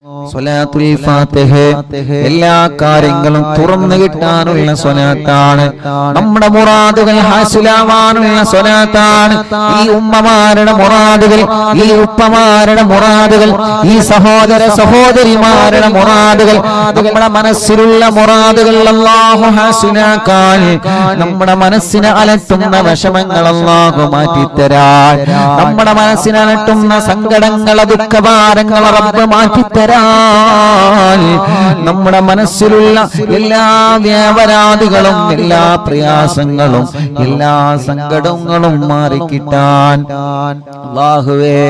സ്വലാത്തുൽ ഫാത്തിഹ എല്ലാ കാര്യങ്ങളും തുറന്നു കിട്ടാനുള്ള സ്വലാത്താണ്. നമ്മുടെ മുറാദുകൾ ഹാസിലാവാനുള്ള സ്വലാത്താണ്. ഈ ഉമ്മമാരുടെ മുറാദുകൾ, ഈ ഉപ്പമാരുടെ മുറാദുകൾ, ഈ സഹോദര സഹോദരിമാരുടെ മുറാദുകൾ, നമ്മുടെ മനസ്സിലുള്ള മുറാദുകൾ അല്ലാഹു ഹാസിലാക്കാൻ, നമ്മുടെ മനസ്സിനെ അലട്ടുന്ന വിഷമങ്ങൾ അല്ലാഹു മാറ്റിത്തരാൻ, നമ്മുടെ മനസ്സിനെ അലട്ടുന്ന സങ്കടങ്ങൾ ദുഃഖഭാരങ്ങൾ റബ്ബ് മാറ്റിത്തരാൻ, നമ്മുടെ മനസ്സിലുള്ള എല്ലാ വ്യാപരാധികളും എല്ലാ പ്രയാസങ്ങളും എല്ലാ സങ്കടങ്ങളും മാറിക്കിട്ടാൻ അല്ലാഹുവേ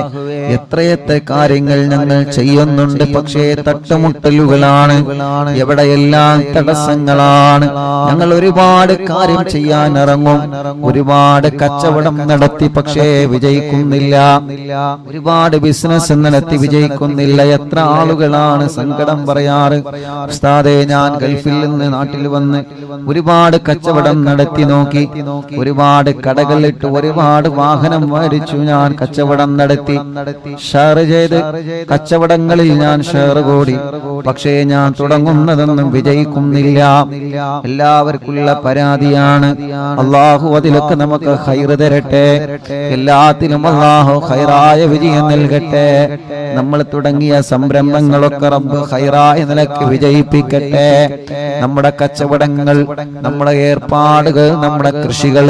എത്രയെത്ര കാര്യങ്ങൾ ഞങ്ങൾ ചെയ്യുന്നുണ്ട്. പക്ഷേ തട്ടുമുട്ടലുകളാണ്, എവിടെയെല്ലാം തടസ്സങ്ങളാണ്. ഞങ്ങൾ ഒരുപാട് കാര്യം ചെയ്യാൻ ഇറങ്ങും, ഒരുപാട് കച്ചവടം നടത്തി പക്ഷേ വിജയിക്കുന്നില്ല, ഒരുപാട് ബിസിനസ് നടത്തി വിജയിക്കുന്നില്ല. എത്ര ആളുകളാണ് സങ്കടം പറയാറ്, ഉസ്താദേ ഞാൻ ഗൾഫിൽ നിന്ന് നാട്ടിൽ വന്ന് ഒരുപാട് കച്ചവടം നടത്തി നോക്കി, ഒരുപാട് കടകളിട്ട് ഒരുപാട് വാഹനം മേടിച്ചു, ഞാൻ കച്ചവടം നടത്തി, ഷെയർ ചെയ്ത് കച്ചവടങ്ങളിൽ ഞാൻ ഷെയർ കൂടി, പക്ഷേ ഞാൻ തുടങ്ങുന്നതൊന്നും വിജയിക്കുന്നില്ല. എല്ലാവർക്കുള്ള പരാതിയാണ്. അല്ലാഹു അതിലൊക്കെ നമുക്ക് ഖൈർ തരട്ടെ, എല്ലാത്തിലും അല്ലാഹു ഖൈറായ വിജയം നൽകട്ടെ. നമ്മൾ തുടങ്ങിയ സംരംഭങ്ങളൊക്കെ റബ്ബ് ഖൈറായ നിലക്ക് വിജയിപ്പിക്കട്ടെ. നമ്മുടെ കച്ചവടങ്ങൾ, നമ്മുടെ ഏർപ്പാടുകൾ, നമ്മുടെ കൃഷികൾ,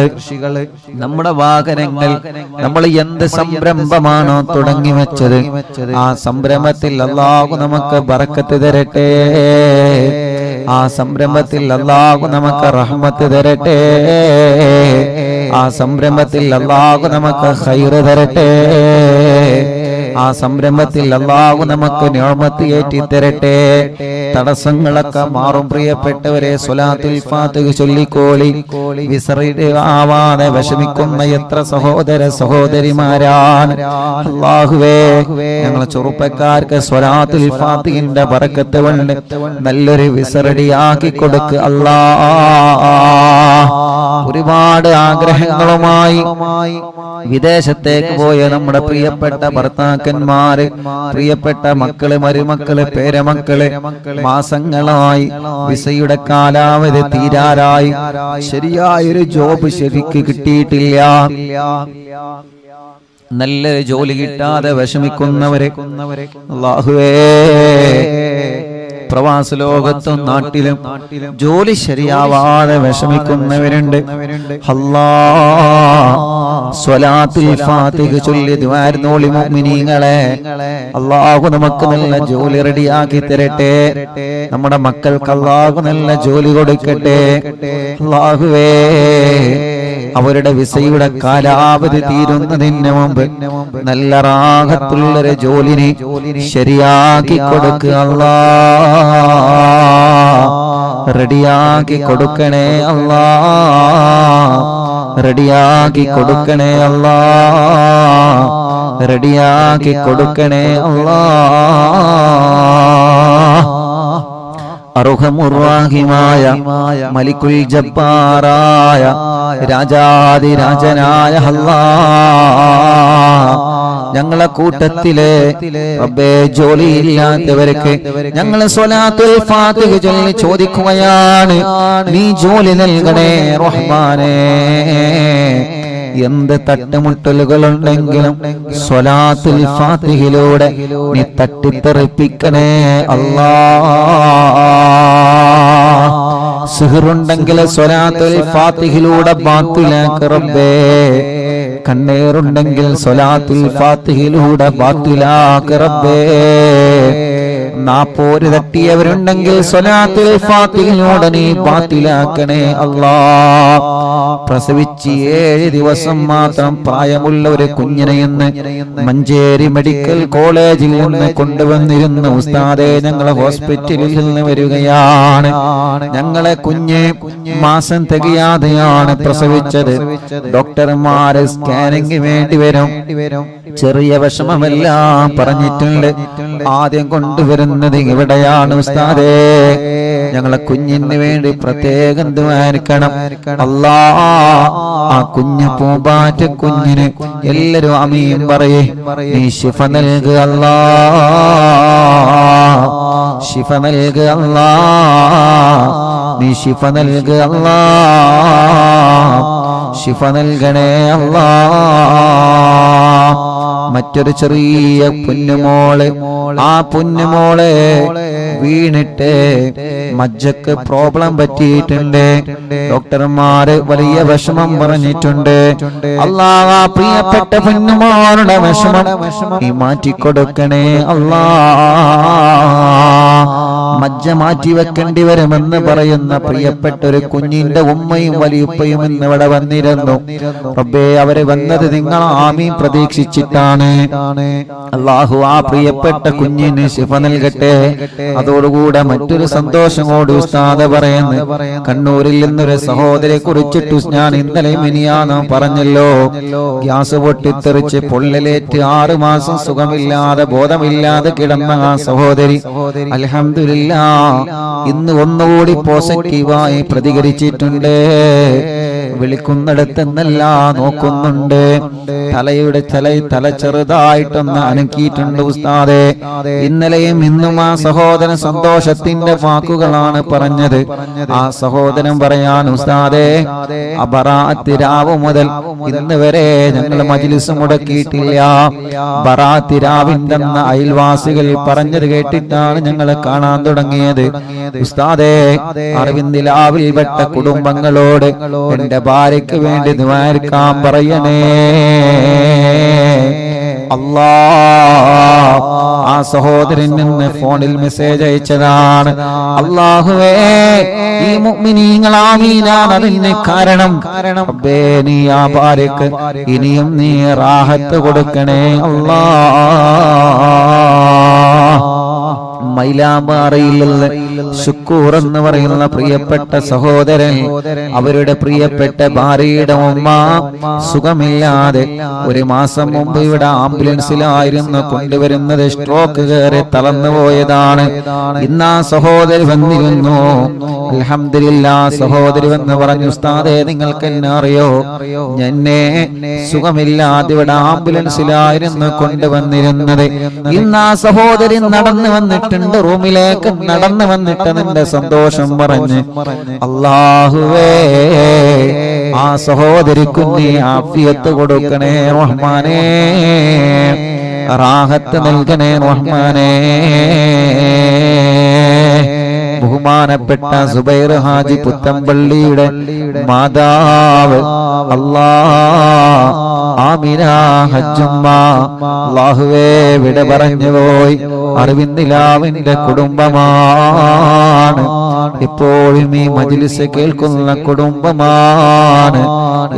നമ്മുടെ വാഹനങ്ങൾ, നമ്മൾ എന്ത് സംരംഭമാണോ തുടങ്ങി വെച്ചത് ആ സംരംഭത്തിൽ അല്ലാഹു നമുക്ക് ബറക്കത്ത് തരട്ടെ, ആ സംരംഭത്തിൽ അല്ലാഹു നമുക്ക് റഹ്മത്ത് തരട്ടെ, ആ സംരംഭത്തിൽ അല്ലാഹു നമുക്ക് ഖൈർ തരട്ടെ, ആ സംരംഭത്തിൽ അല്ലാഹു നമുക്ക് നിഅമത്ത് ഏറ്റി തരട്ടെ. തടസ്സങ്ങളൊക്കെ മാറും. പ്രിയപ്പെട്ടവരെ, സ്വലാത്തുൽ ഫാത്തിഹ ചൊല്ലിക്കോളി. വിസറിയുടെ ആവാതെ വിഷമിക്കുന്ന എത്ര സഹോദര സഹോദരിമാരാണ്. അല്ലാഹുവേ, ഞങ്ങളെ ചെറുപ്പക്കാർക്ക് സ്വലാത്തുൽ ഫാത്തിഹിന്റെ ബറക്കത്ത് കൊണ്ട് നല്ലൊരു വിസറടിയാക്കി കൊടുക്ക് അല്ലാഹ്. ഒരുപാട് ആഗ്രഹങ്ങളുമായി വിദേശത്തേക്ക് പോയ നമ്മുടെ പ്രിയപ്പെട്ട ഭർത്താക്കന്മാര്, പ്രിയപ്പെട്ട മക്കള്, മരുമക്കള്, പേരമക്കള് മാസങ്ങളായി വിസയുടെ കാലാവധി തീരാറായി, ശരിയായൊരു ജോബ് ശരിക്ക് കിട്ടിയിട്ടില്ല, നല്ലൊരു ജോലി കിട്ടാതെ വിഷമിക്കുന്നവരെ അല്ലാഹുവേ, പ്രവാസ ലോകത്തും നാട്ടിലും ജോലി ശരിയാവാതെ വിഷമിക്കുന്നവരുണ്ട്. അല്ലാഹ് സ്വലാത്തുൽ ഫാത്തിഹ ചൊല്ലി ദുആർന്നോളി മുഅ്മിനീങ്ങളെ. അല്ലാഹു നമുക്ക് നല്ല ജോലി റെഡിയാക്കി തരട്ടെ, നമ്മുടെ മക്കൾക്ക് അല്ലാഹു നല്ല ജോലി കൊടുക്കട്ടെ. അല്ലാഹുവേ, അവരുടെ വിസയുടെ കാലാവധി തീരുന്നതിന് മുമ്പ് നല്ല റാഹത്തുള്ളൊരു ജോലിനെ ശരിയാക്കി കൊടുക്കുക അല്ലാഹ്, റെഡിയാക്കി കൊടുക്കണേ അല്ലാഹ്, റെഡിയാക്കി കൊടുക്കണേ അല്ലാഹ്, റെഡിയാക്കി കൊടുക്കണേ അല്ലാഹ്. അർഹമുർറാഹിമായ മലിക്കുൽ ജബ്ബാറായ രാജാതിരാജനായ അല്ലാഹ്, ഞങ്ങളെ കൂട്ടത്തിലെ റബ്ബേ ജോലിയില്ലാത്തവർക്ക് ഞങ്ങൾ സ്വലാത്തുൽ ഫാത്തിഹ ചൊല്ലി ചോദിക്കുകയാണ്, നീ ജോലി നൽകണേ റഹ്മാനേ. എന്ത് തട്ടുമുട്ടലുകളുണ്ടെങ്കിലും സ്വലാത്തുൽ ഫാത്തിഹിലൂടെ നീ തട്ടിത്തെറിപ്പിക്കണേ അല്ലാഹ്. സിഹറുണ്ടെങ്കിൽ സ്വലാത്തുൽ ഫാത്തിഹിലൂടെ ബാത്തിലാക്ക് റബ്ബേ, കണ്ണേറുണ്ടെങ്കിൽ സ്വലാത്തുൽ ഫാത്തിഹിലൂടെ ബാത്തിലാക്ക് റബ്ബേ, നാപ്പോര് തട്ടിയവരുണ്ടെങ്കിൽ സ്വലാത്തുൽ ഫാത്തിഹിലൂടെ നീ ബാത്തിലാക്കണേ അല്ലാഹ്. പ്രസവിച്ച് 7 ദിവസം മാത്രം പ്രായമുള്ള ഒരു കുഞ്ഞിനെ ഇന്ന് മഞ്ചേരി മെഡിക്കൽ കോളേജിൽ നിന്ന് കൊണ്ടുവന്നിരുന്ന ഉസ്താദെ, ഞങ്ങളെ ഹോസ്പിറ്റലിൽ നിന്ന് വരികയാണ്. ഞങ്ങളെ കുഞ്ഞ് മാസം തികയാതെയാണ് പ്രസവിച്ചത്. ഡോക്ടർമാര് സ്കാനിങ് വേണ്ടി വരും, ചെറിയ വിഷമമെല്ലാം പറഞ്ഞിട്ടുണ്ട്. ആദ്യം കൊണ്ടുവരുന്നത് ഇവിടെയാണ് ഉസ്താദേ, ഞങ്ങളെ കുഞ്ഞിന് വേണ്ടി പ്രത്യേകം ദുആർക്കണം അല്ലാഹ്. ആ കുഞ്ഞു പൂമ്പാറ്റ കുഞ്ഞിന് എല്ലാരും ആമീൻ പറയേ, നീ ശിഫ നൽകുക അല്ലാഹ്. ശിഫ നൽകുക അല്ലാ, നീ ശിഫ നൽകുക അല്ലാ, ശിഫ നൽകണേ അല്ലാ. മറ്റൊരു ചെറിയ പൊന്നുമോള്, ആ പൊന്നുമോളെ വീണിട്ട് മജ്ജക്ക് പ്രോബ്ലം പറ്റിയിട്ടുണ്ട്. ഡോക്ടർമാര് വലിയ വിഷമം പറഞ്ഞിട്ടുണ്ട്. അല്ലാഹ് ആ പ്രിയപ്പെട്ട പൊന്നുമോളുടെ വിഷമം നീ മാറ്റിക്കൊടുക്കണേ അല്ലാഹ്. മജ്ജ മാറ്റി വെക്കേണ്ടി വരുമെന്ന് പറയുന്ന പ്രിയപ്പെട്ട ഒരു കുഞ്ഞിന്റെ ഉമ്മയും വലിയുപ്പയും ഇന്ന് ഇവിടെ വന്നിരുന്നു. റബ്ബേ, അവര് വന്നത് നിങ്ങൾ ആമീൻ പ്രതീക്ഷിച്ചിട്ടാണ്. അല്ലാഹു ആ പ്രിയപ്പെട്ട കുഞ്ഞിന് ശിഫ നൽകട്ടെ. അതോടുകൂടെ മറ്റൊരു സന്തോഷം കൂടി ഉസ്താദ് പറയുന്നു. കണ്ണൂരിൽ നിന്നൊരു സഹോദരിയെ കുറിച്ചിട്ട് ഞാൻ ഇന്നലെ മിനിയാന്ന് പറഞ്ഞല്ലോ, ഗ്യാസ് പൊട്ടിത്തെറിച്ച് പൊള്ളലേറ്റ് 6 മാസം സുഖമില്ലാതെ ബോധമില്ലാതെ കിടന്ന ആ സഹോദരി അൽഹംദുലില്ലാഹ് ഇന്ന് ഒന്നുകൂടി പോസിറ്റീവായി പ്രതികരിച്ചിട്ടുണ്ട്. വിളിക്കുന്നിടത്തെന്നല്ല നോക്കുന്നുണ്ട്. തല ചെറുതായിട്ടൊന്ന് അനക്കിയിട്ടുണ്ട് ഉസ്താദേ. ഇന്നലെയും ഇന്നും ആ സഹോദരൻ സന്തോഷത്തിന്റെ വാക്കുകളാണ് പറഞ്ഞത്. ആ സഹോദരൻ പറയാൻ ഉസ്താദേ, ബറാഅത്ത് രാവ് മുതൽ ഇന്ന് വരെ ഞങ്ങൾ മജ്ലിസ് മുടക്കിയിട്ടില്ല. ബറാഅത്ത് രാവിന്റെ അയൽവാസികൾ പറഞ്ഞത് കേട്ടിട്ടാണ് ഞങ്ങൾ കാണാൻ തുടങ്ങിയത്. ഉസ്താദേ, അറിവിന്ദിലാവിൽ പെട്ട കുടുംബങ്ങളോട് എന്റെ ഭാര്യയ്ക്ക് വേണ്ടി ദുആക്കാൻ പറയണേ അല്ലാഹ്. ആ സഹോദരൻ നിന്ന് ഫോണിൽ മെസ്സേജ് അയച്ചതാണ്. അല്ലാഹുവേ, ഈ മുഅ്മിനീങ്ങൾ ആമീനാണ് അതിന് കാരണം. റബ്ബേ, നീ ആ ഭാര്യക്ക് ഇനിയും നീ റാഹത്ത് കൊടുക്കണേ അല്ലാഹ്. മൈലാമാറിയിലുള്ള ശുക്കൂർ എന്ന് പറയുന്ന പ്രിയപ്പെട്ട സഹോദരൻ, അവരുടെ പ്രിയപ്പെട്ട ഭാര്യയുടെ ഉമ്മ സുഖമില്ലാതെ 1 മാസം മുമ്പ് ഇവിടെ ആംബുലൻസിലായിരുന്നു കൊണ്ടുവരുന്നത്. സ്ട്രോക്ക് കയറി തളർന്നു പോയതാണ്. ഇന്ന് ആ സഹോദരി വന്നിരുന്നു. അൽഹംദുലില്ലാഹ്, സഹോദരി വന്ന് പറഞ്ഞു, ഉസ്താദേ, നിങ്ങൾക്ക് എന്നെ അറിയോ? എന്നെ സുഖമില്ലാതെ ഇവിടെ ആംബുലൻസിലായിരുന്നു കൊണ്ടുവന്നിരുന്നത്. ഇന്ന് ആ സഹോദരി നടന്നു വന്നിട്ടുണ്ട്, റൂമിലേക്ക് നടന്നു വന്നിട്ട് നിന്റെ സന്തോഷം പറഞ്ഞ്, അല്ലാഹുവേ, ആ സഹോദരിക്ക് നീ ആഫിയത്ത് കൊടുക്കണേ റഹ്മാനേ, റാഹത്ത് നൽകണേ റഹ്മാനേ. ബഹുമാനപ്പെട്ട സുബൈർ ഹാജി പുത്തമ്പള്ളിയുടെ മാതാവ് അല്ലാഹ് ആമിന ഹജ്ജുമ്മ അല്ലാഹുവേ വിട പറഞ്ഞു പോയി. അറിവിന്ദിലാവിന്റെ കുടുംബമാണ്. എപ്പോഴും ഈ മജ്ലിസ് കേൾക്കുന്ന കുടുംബമാണ്.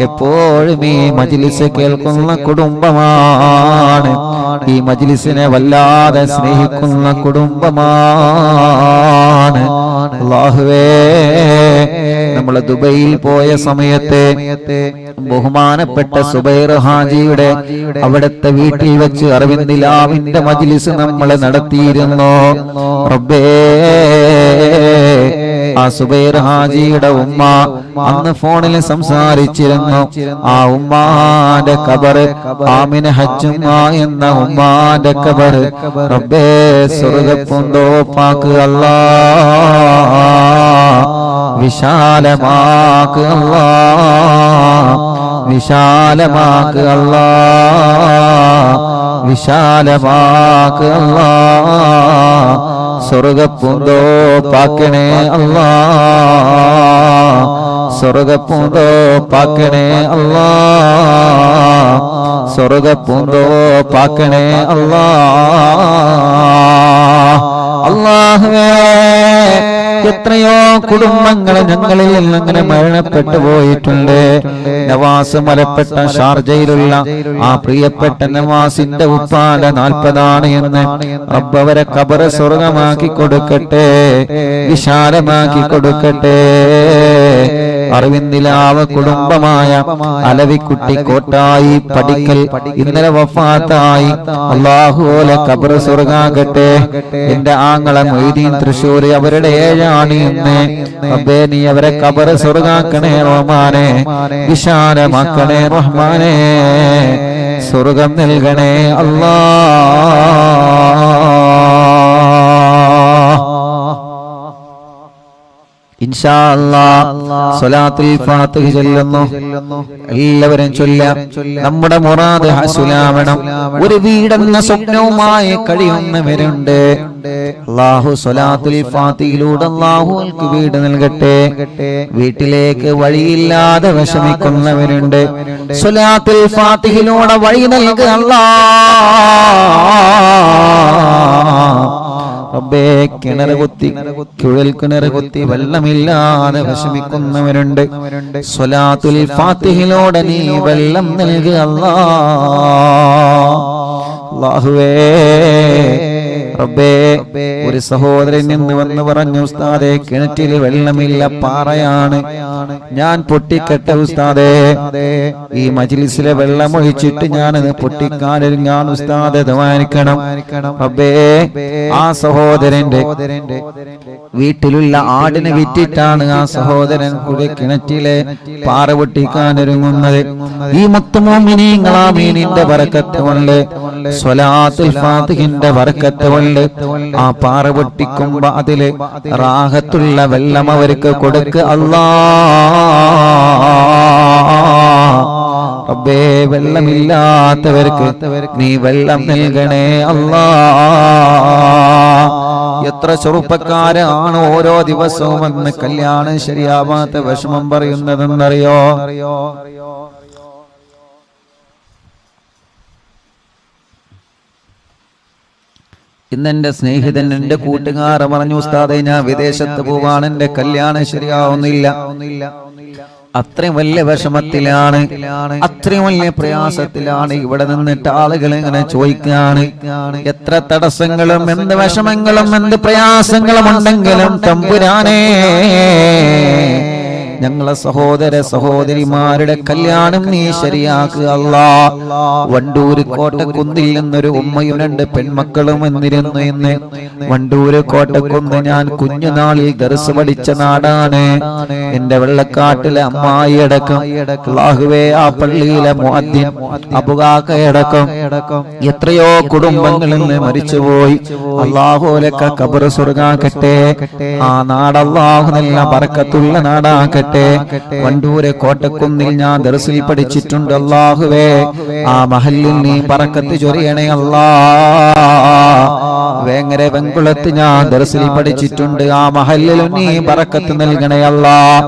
എപ്പോഴും ഈ മജ്ലിസ് കേൾക്കുന്ന കുടുംബമാണ്. ഈ മജ്ലിസിനെ വല്ലാതെ സ്നേഹിക്കുന്ന കുടുംബമാണ്. അല്ലാഹുവേ, നമ്മൾ ദുബൈയിൽ പോയ സമയത്ത് ബഹുമാനപ്പെട്ട സുബൈർ ഹാജിയുടെ അവിടുത്തെ വീട്ടിൽ വെച്ച് അറിവിന്ദിലാവിന്റെ മജ്ലിസ് നമ്മൾ നടത്തിയിരുന്നു. റബ്ബേ, ആ സുബൈർ ഹാജിയുടെ ഉമ്മ അന്ന് ഫോണിൽ സംസാരിച്ചിരുന്നു. ആ ഉമ്മാന്റെ ഖബർ, ആമിന ഹജ്ജുമ്മ എന്ന ഉമ്മാന്റെ ഖബർ റബ്ബേ സ്വർഗ്ഗപ്പൂന്തോപ്പാക്ക് അല്ലാഹ്, വിശാലമാക്ക് അല്ലാഹ്, വിശാലമാക്ക് അല്ലാഹ്, വിശാലമാക്ക് അല്ലാഹ്, സ്വർഗ്ഗപ്പൂന്തോപ്പാക്കണേ അല്ലാഹ്, സ്വർഗ്ഗപ്പൂന്തോപ്പാക്കണേ അല്ലാഹ്, സ്വർഗ്ഗപ്പൂന്തോപ്പാക്കണേ അല്ലാഹ്. അല്ലാഹുവേ, എത്രയോ കുടുംബങ്ങൾ ഞങ്ങളിൽ അങ്ങനെ മരണപ്പെട്ടു പോയിട്ടുണ്ട്. നവാസ് മലപ്പെട്ട ഷാർജയിലുള്ള ആ പ്രിയപ്പെട്ട നവാസിന്റെ ഉപ്പാന്റെ 40 എന്ന് റബ്ബ് അവരെ ഖബർ സ്വർഗമാക്കി കൊടുക്കട്ടെ, വിശാലമാക്കി കൊടുക്കട്ടെ. അറിവിന്ദിലാവ് കുടുംബമായ അലവിക്കുട്ടി കോട്ടായി പടിക്കൽ ഇന്നലെ വഫാത്തായി. അല്ലാഹുവേ, ഖബർ സ്വർഗാകട്ടെ. എന്റെ ആങ്ങള മൊയ്തീൻ തൃശ്ശൂർ, അവരുടെ 7 ഇന്ന്. റബ്ബേ, നീ അവരെ ഖബർ സ്വർഗാക്കണേ റഹ്മാനേ, വിശാലമാക്കണേ റഹ്മാനേ, സ്വർഗം നൽകണേ അല്ലാഹ്. ഇൻഷാ അല്ലാഹ് സ്വലാത്തുൽ ഫാത്തിഹ ചൊല്ലുന്നു. എല്ലാവരും ചൊല്ലാം. നമ്മുടെ മുറാദ് ഹസുലാവണം. ഒരു വീടെന്ന സ്വപ്നവുമായി കഴിയുന്നവരുണ്ട്. അല്ലാഹു സ്വലാത്തുൽ ഫാത്തിഹയിലൂടെ അല്ലാഹുവിற்கு വീട് നൽകട്ടെ. വീട്ടിലേക്ക് വഴിയില്ലാതെ വിഷമിക്കുന്നവരുണ്ട്. സ്വലാത്തുൽ ഫാത്തിഹയിലൂടെ വഴി നൽകുക റബ്ബേ. കിണർ കുത്തി കുഴൽ കിണർ കുത്തി വെള്ളമില്ലാതെ വിഷമിക്കുന്നവരുണ്ട്. സ്വലാത്തുൽ ഫാത്തിഹയിലൂടെ നീ വെള്ളം നൽകുക അല്ലാഹുവേ. റബ്ബേ, ഒരു സഹോദരൻ നിന്ന് വന്ന് പറഞ്ഞു, ഉസ്താദേ കിണറ്റിൽ വെള്ളമില്ല, പാറയാണ്, ഞാൻ പൊട്ടിക്കട്ടെ ഉസ്താദേ. ഈ മജ്ലിസിലെ വെള്ളം ഒഴിച്ചിട്ട് ഞാനത് പൊട്ടിക്കാനൊരുങ്ങാൻ ഉസ്താദേ ദുആനിക്കണം. റബ്ബേ, ആ സഹോദരന്റെ വീട്ടിലുള്ള ആടിനെ വിറ്റിട്ടാണ് ആ സഹോദരൻ കൂടി കിണറ്റിലെ പാറ പൊട്ടിക്കാനൊരുങ്ങുന്നത്. ഈ മുത്തുമോമിനീങ്ങളാമീനിന്റെ ബറക്കത്ത് കൊണ്ട്, സ്വലാത്തുൽ ഫാത്തിഹിന്റെ ബറക്കത്ത് കൊണ്ട് ആ പാറ പൊട്ടിക്കുമ്പോ അതില് റാഹത്തുള്ള വെള്ളം അവർക്ക് കൊടുക്കുക അല്ലാഹ്. റബ്ബേ, വെള്ളമില്ലാത്തവർക്ക് നീ വെള്ളം നൽകണേ അല്ലാഹ്. എത്ര ചെറുപ്പക്കാരാണ് ഓരോ ദിവസവും വന്ന് കല്യാണം ശരിയാവാത്ത വിഷമം പറയുന്നതെന്നറിയോ? ഇന്നെന്റെ സ്നേഹിതൻ, എന്റെ കൂട്ടുകാരൻ പറഞ്ഞു, ഉസ്താദേ ഞാൻ വിദേശത്ത് പോവാണ്, എന്റെ കല്യാണം ശരിയാവുന്നില്ല. അത്രയും വലിയ വിഷമത്തിലാണ്, അത്രയും വലിയ പ്രയാസത്തിലാണ്. ഇവിടെ നിന്നിട്ട് ആളുകൾ ഇങ്ങനെ ചോദിക്കാണ്, എത്ര തടസ്സങ്ങളും എന്ത് വിഷമങ്ങളും എന്ത് പ്രയാസങ്ങളും ഉണ്ടെങ്കിലും തമ്പുരാനേ, ഞങ്ങളെ സഹോദര സഹോദരിമാരുടെ കല്യാണം നീ ശരിയാക്കുക അല്ലാഹ്. വണ്ടൂര് കോട്ടക്കുന്നിൽ നിന്നൊരു ഉമ്മയും രണ്ട് പെൺമക്കളും വന്നിരുന്നു. ഇന്ന് വണ്ടൂര് കോട്ടക്കുന്ന് ഞാൻ കുഞ്ഞുനാളിൽ ദർസ് പഠിച്ച നാടാണ്. എന്റെ വെള്ളക്കാട്ടിലെ അമ്മായി അടക്കം, അല്ലാഹുവേ, ആ പള്ളിയിലെ മുഅദ്ദിൻ അബുകാക്കയടക്കം എത്രയോ കുടുംബങ്ങളിൽ നിന്ന് മരിച്ചുപോയി. അല്ലാഹുലക്ക ഖബർ സ്വർഗ്ഗാക്കട്ടെ. ആ നാട് അല്ലാഹു നല്ല ബറക്കത്തുള്ള നാടാക്കട്ടെ. വണ്ടൂരെ കോട്ടക്കുന്നിൽ ഞാൻ ദർസിൽ പഠിച്ചിട്ടുണ്ട്. അല്ലാഹുവേ, ആ മഹല്ലിൽ നീ ബറക്കത്ത് ചൊരിയണേ അല്ലാഹ്. വേങ്ങര വെങ്കുളത്ത് ഞാൻ ദർസിൽ പഠിച്ചിട്ടുണ്ട്. ആ മഹല്ലിൽ നീ ബറക്കത്ത് നൽകണേ അല്ലാഹ്.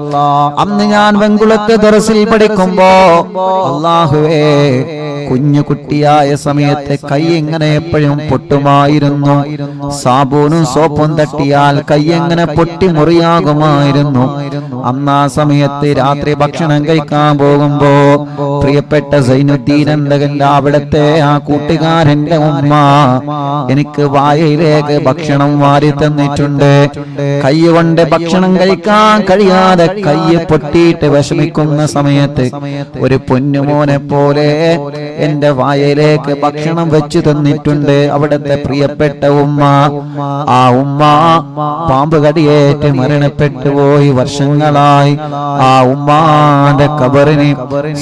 അന്ന് ഞാൻ വെങ്കുളത്ത് ദർസിൽ പഠിക്കുമ്പോ അല്ലാഹുവേ, കുഞ്ഞു കുട്ടിയായ സമയത്ത് കൈ എങ്ങനെ എപ്പോഴും പൊട്ടുമായിരുന്നു. സാബൂനും സോപ്പും തട്ടിയാൽ കൈ എങ്ങനെ പൊട്ടി മുറിയാകുമായിരുന്നു. അന്ന് ആ സമയത്ത് രാത്രി ഭക്ഷണം കഴിക്കാൻ പോകുമ്പോ പ്രിയപ്പെട്ട സൈനുദ്ദീൻ എന്തകന്റെ അവിടത്തെ ആ കൂട്ടുകാരന്റെ ഉമ്മ എനിക്ക് വായയിലേക്ക് ഭക്ഷണം വാരി തന്നിട്ടുണ്ട്. കൈ കൊണ്ട് ഭക്ഷണം കഴിക്കാൻ കഴിയാതെ കൈ പൊട്ടിയിട്ട് വിഷമിക്കുന്ന സമയത്ത് ഒരു പൊന്നുമോനെ പോലെ എന്റെ വായയിലേക്ക് ഭക്ഷണം വെച്ചു തന്നിട്ടുണ്ട് അവിടത്തെ പ്രിയപ്പെട്ട ഉമ്മ. ആ ഉമ്മ പാമ്പ് കടിയേറ്റ് മരണപ്പെട്ടു പോയി വർഷങ്ങളായി. ആ ഉമ്മാന്റെ ഖബറിനെ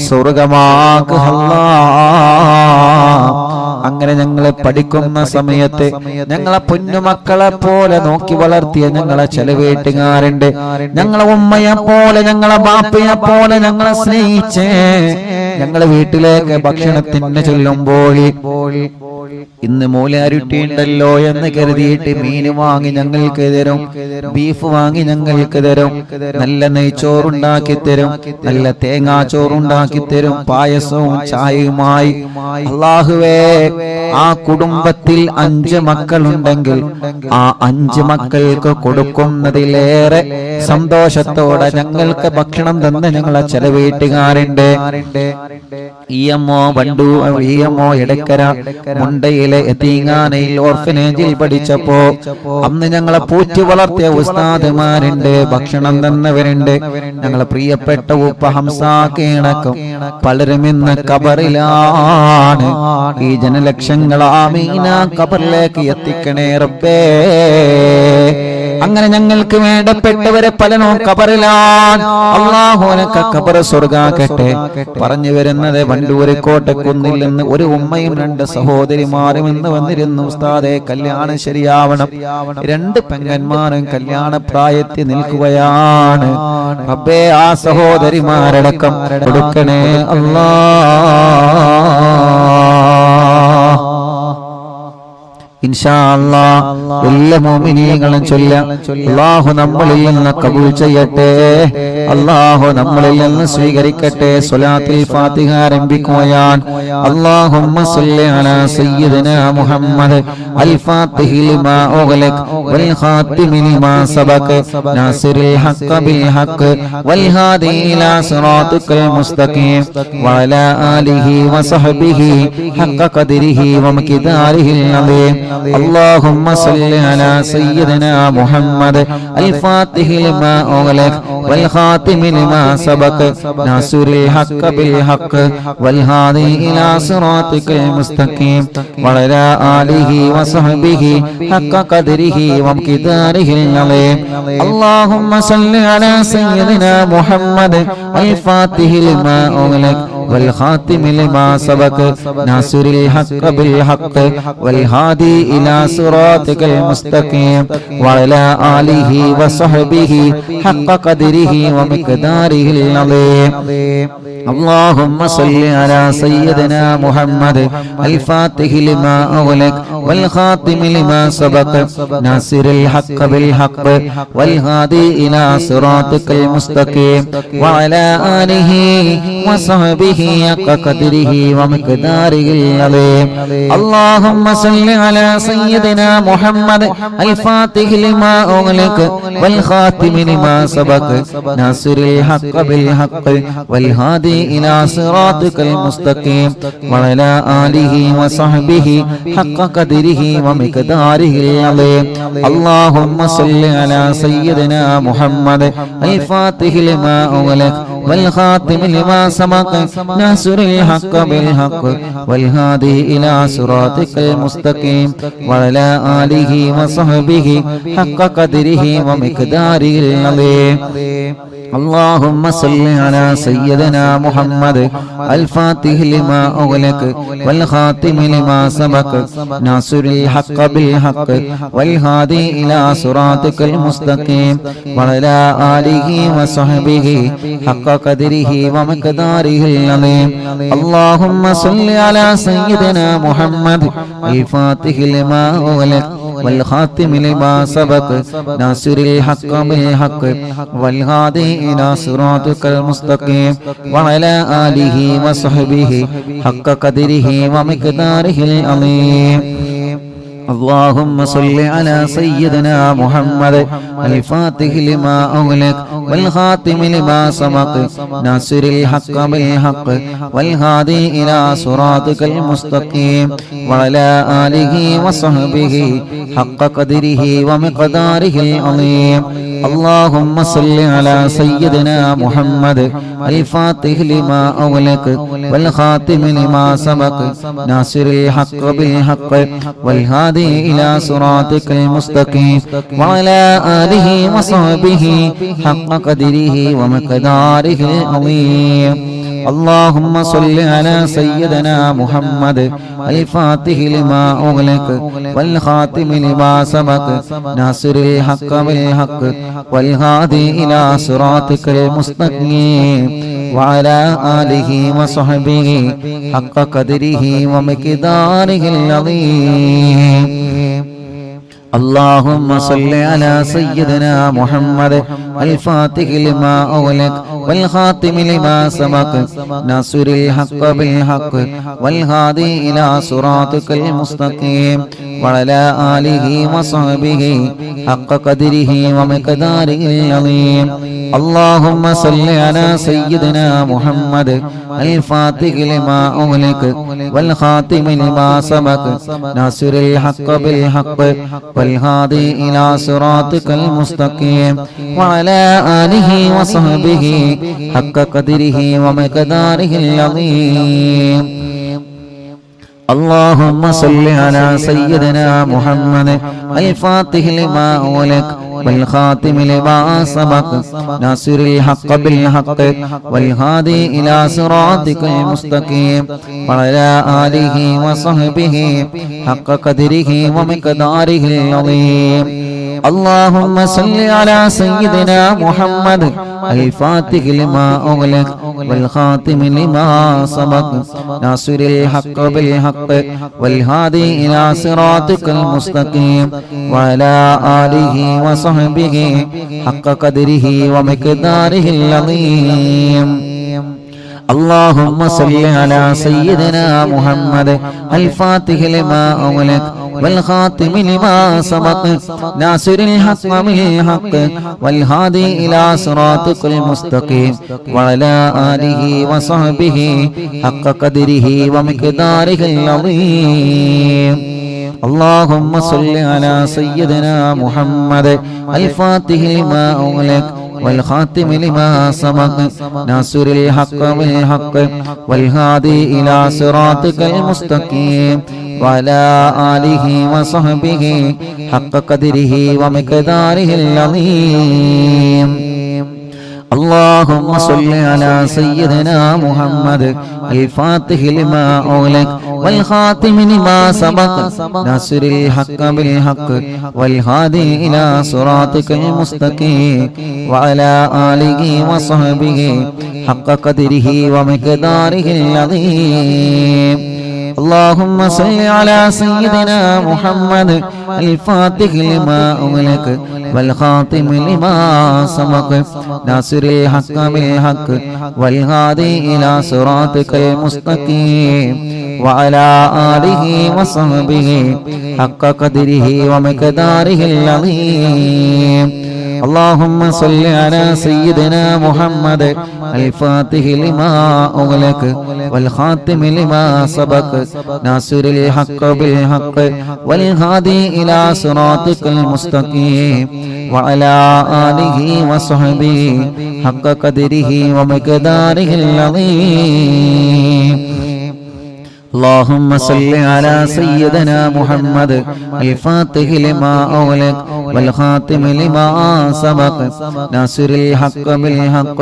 സ്വർഗ്ഗമാക്കുക അല്ലാഹ്. അങ്ങനെ ഞങ്ങളെ പഠിക്കുന്ന സമയത്ത് ഞങ്ങളെ പൊന്നുമക്കളെ പോലെ നോക്കി വളർത്തിയ ഞങ്ങളെ ചില വീട്ടുകാരുണ്ട്. ഞങ്ങളെ ഉമ്മയെ പോലെ ഞങ്ങളെ ബാപ്പയെ പോലെ ഞങ്ങളെ സ്നേഹിച്ചേ ഞങ്ങളെ വീട്ടിലേക്ക് ഭക്ഷണത്തിന് ചൊല്ലുമ്പോൾ ഇന്ന് മൂലാരുട്ടി ഉണ്ടല്ലോ എന്ന് കരുതിയിട്ട് മീൻ വാങ്ങി ഞങ്ങൾക്ക് തരും, ബീഫ് വാങ്ങി ഞങ്ങൾക്ക് തരും, നല്ല നെയ്ച്ചോറുണ്ടാക്കി തരും, നല്ല തേങ്ങാച്ചോറുണ്ടാക്കി തരും, പായസവും ചായയുമായി. അല്ലാഹുവേ, ആ കുടുംബത്തിൽ 5 മക്കളുണ്ടെങ്കിൽ ആ 5 മക്കൾക്ക് കൊടുക്കുന്നതിലേറെ സന്തോഷത്തോടെ ഞങ്ങൾക്ക് ഭക്ഷണം തന്ന് ഞങ്ങളെ ചില വീട്ടുകാരുണ്ട്. ഇഎംഒ വണ്ടു, ഇഎംഒ എടക്കര മുണ്ടയിലെ എത്തീങ്ങാനയിൽ ഓർഫനേജിൽ പഠിച്ചപ്പോ അന്ന് ഞങ്ങളെ പൂറ്റി വളർത്തിയ ഉസ്താദുമാരുണ്ട്, ഭക്ഷണം തന്നവരുണ്ട്. ഞങ്ങളെ പ്രിയപ്പെട്ട ഉപ്പ ഹംസാക്കണക്കും പലരും ഇന്ന് ഖബറിലാണ്. ഈ ജനലക്ഷങ്ങൾ ആമീന ഖബറിലേക്ക് എത്തിക്കണേ റബ്ബേ. അങ്ങനെ ഞങ്ങൾക്ക് വേണ്ടപ്പെട്ടവരെ പലനോ ഖബറിലാണ്. അല്ലാഹു അനക്ക് ഖബർ സ്വർഗ്ഗാക്കട്ടെ. പറഞ്ഞു വരുന്നത് വണ്ടൂര് കോട്ടക്കുന്നിൽ നിന്ന് ഒരു ഉമ്മയും രണ്ട് സഹോദരിമാരും ഇന്ന് വന്നിരുന്നു. ഉസ്താദേ, കല്യാണം ശരിയാവണം. രണ്ട് പെങ്ങന്മാരും കല്യാണ പ്രായത്തിൽ നിൽക്കുകയാണ്. റബ്ബേ, ആ സഹോദരിമാരടക്കം കൊടുക്കണേ അല്ലാ. ഇൻഷാ അല്ലാഹ് എല്ലാ മുഅ്മിനീങ്ങളും ചൊല്ലാം. അല്ലാഹു നമ്മളിൽ നിന്ന് കബൂൽ ചെയ്യട്ടെ. അല്ലാഹു നമ്മളിൽ നിന്ന് സ്വീകരിക്കട്ടെ. സ്വലാത്തുൽ ഫാത്തിഹ ആരംഭിക്കുകയാണ്. അല്ലാഹുമ്മ സ്വല്ലി അലാ സയ്യിദിനാ മുഹമ്മദ് അൽ ഫാത്തിഹി ലിമാ ഉഗ്ലഖ വൽ ഖാതിമി ലിമാ സബഖ നാസിറിൽ ഹഖ് ബിൽ ഹഖ് വൽ ഹാദി ഇലാ സിറാത്തിക്കൽ മുസ്തഖീം വഅലാ ആലിഹി വസഹ്ബിഹി ഹഖ ഖദ്രിഹി വമിഖ്ദാരിഹിൽ അളീം. اللهم صل على سيدنا محمد الفاتح لما أغلق والخاتم لما سبق ناصر الحق بالحق والهادي إلى صراطك المستقيم وعلى آله وصحبه حق قدره ومقداره العظيم. اللهم صل على سيدنا محمد الفاتح لما أغلق والخاتم لما سبق ناصر الحق بالحق والهادي إلى صراطك المستقيم وعلى آله وصحبه حق قدره ومقداره العظيم. اللهم صل على سيدنا محمد الفاتح لما أغلق والخاتم لما سبق ناصر الحق بالحق والهادي إلى صراطك المستقيم وعلى آله وصحبه حق قدره ومقداره العظيم. اللهم صل على سيدنا محمد الفاتح لما أغلق والخاتم لما سبق ناصر الحق بالحق والهادي إلى صراطك المستقيم وعلى آله وصحبه حق قدره ومقداره العظيم. اللهم صل على سيدنا محمد الفاتح لما أغلق والخاتم لما سبق ناصر الحق بالحق والهادي إلى صراطك المستقيم وعلى آله وصحبه حق قدره ومقداره العظيم. اللهم صل على سيدنا محمد الفاتح لما أغلق والخاتم لما سبق ناصر الحق بالحق والهادي إلى صراطك المستقيم وعلى آله وصحبه حق قدره ومقداره العظيم. اللهم صل على سيدنا محمد الفاتح لما أغلق والخاتم لما سبق ناصر الحق بالحق والهادي إلى صراطك المستقيم وعلى آله وصحبه حق قدره ومقداره العظيم. اللهم صل على سيدنا محمد الفاتح لما أغلق والخاتم لما سبق ناصر الحق بالحق والهادي إلى صراطك المستقيم وعلى آله وصحبه حق قدره ومقداره العظيم. اللهم صل على سيدنا محمد الفاتح لما أغلق والخاتم لما سبق ناصر الحق بالحق والهادي إلى صراطك المستقيم وعلى آله وصحبه حق قدره ومقداره العظيم. اللهم صل على سيدنا محمد الفاتح لما أغلق والخاتم لما سبق ناصر الحق بالحق والهادي إلى صراطك المستقيم وعلى آله وصحبه حق قدره ومقداره العظيم. اللهم صل على سيدنا محمد الفاتح لما أغلق والخاتم لما سبق ناصر الحق بالحق والهادي إلى صراطك المستقيم وعلى آله وصحبه حق قدره ومقداره العظيم. اللهم صل على سيدنا محمد الفاتح لما أغلق والخاتم لما سبق ناصر الحق بالحق والهادي إلى صراطك المستقيم وعلى آله وصحبه حق قدره ومقداره العظيم. اللهم صل على سيدنا محمد الفاتح لما أغلق والخاتم لما سبق ناصر الحق بالحق والهادي إلى صراطك المستقيم وعلى آله وصحبه حق قدره ومقداره العظيم. اللهم صل على سيدنا محمد الفاتح لما أغلق والخاتم لما سبق ناصر الحق بالحق والهادي إلى صراطك المستقيم وعلى آله وصحبه حق قدره ومقداره العظيم. اللهم صل على سيدنا محمد الفاتح لما أغلق والخاتم لما سبق ناصر الحق بالحق والهادي إلى صراطك المستقيم وعلى آله وصحبه حق قدره ومقداره العظيم. اللهم صل على سيدنا محمد الفاتح لما أغلق والخاتم لما سبق ناصر الحق بالحق والهادي إلى صراطك المستقيم وعلى آله وصحبه حق قدره ومقداره العظيم. اللهم صل على سيدنا محمد الفاتح لما أغلق والخاتم لما سبق ناصر الحق بالحق والهادي إلى صراطك المستقيم وعلى آله وصحبه حق قدره ومقداره العظيم. اللهم صل على سيدنا محمد الفاتح لما أغلق والخاتم لما سبق ناصر الحق بالحق والهادي إلى صراطك المستقيم وعلى آله وصحبه حق قدره ومقداره العظيم. اللهم صل على سيدنا محمد الفاتح لما أغلق والخاتم لما سبق ناصر الحق بالحق والهادي إلى صراطك المستقيم وعلى آله وصحبه حق قدره ومقداره العظيم. اللهم صل على سيدنا محمد الفاتح لما أغلق والخاتم لما سبق ناصر الحق بالحق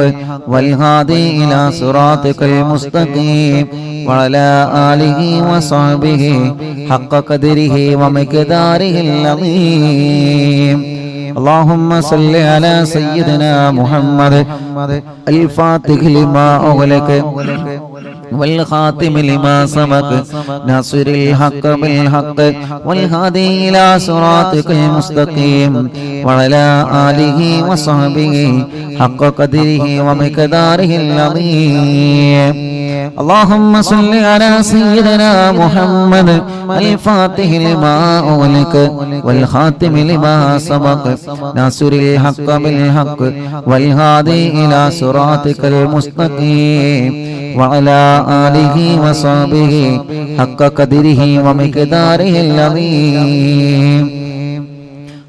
والهادي إلى صراطك المستقيم وعلى آله وصحبه حق قدره ومقداره العظيم. اللهم صل على سيدنا محمد الفاتح لما أغلق والخاتم لما سبق ناصر الحق بالحق والهادي إلى صراطك المستقيم وعلى آله وصحبه حق قدره ومقداره العظيم. اللهم صل على سيدنا محمد الفاتح لما أغلق والخاتم لما سبق ناصر الحق بالحق والهادي إلى صراطك المستقيم وعلى آله وصحبه حق قدره ومقداره العظيم.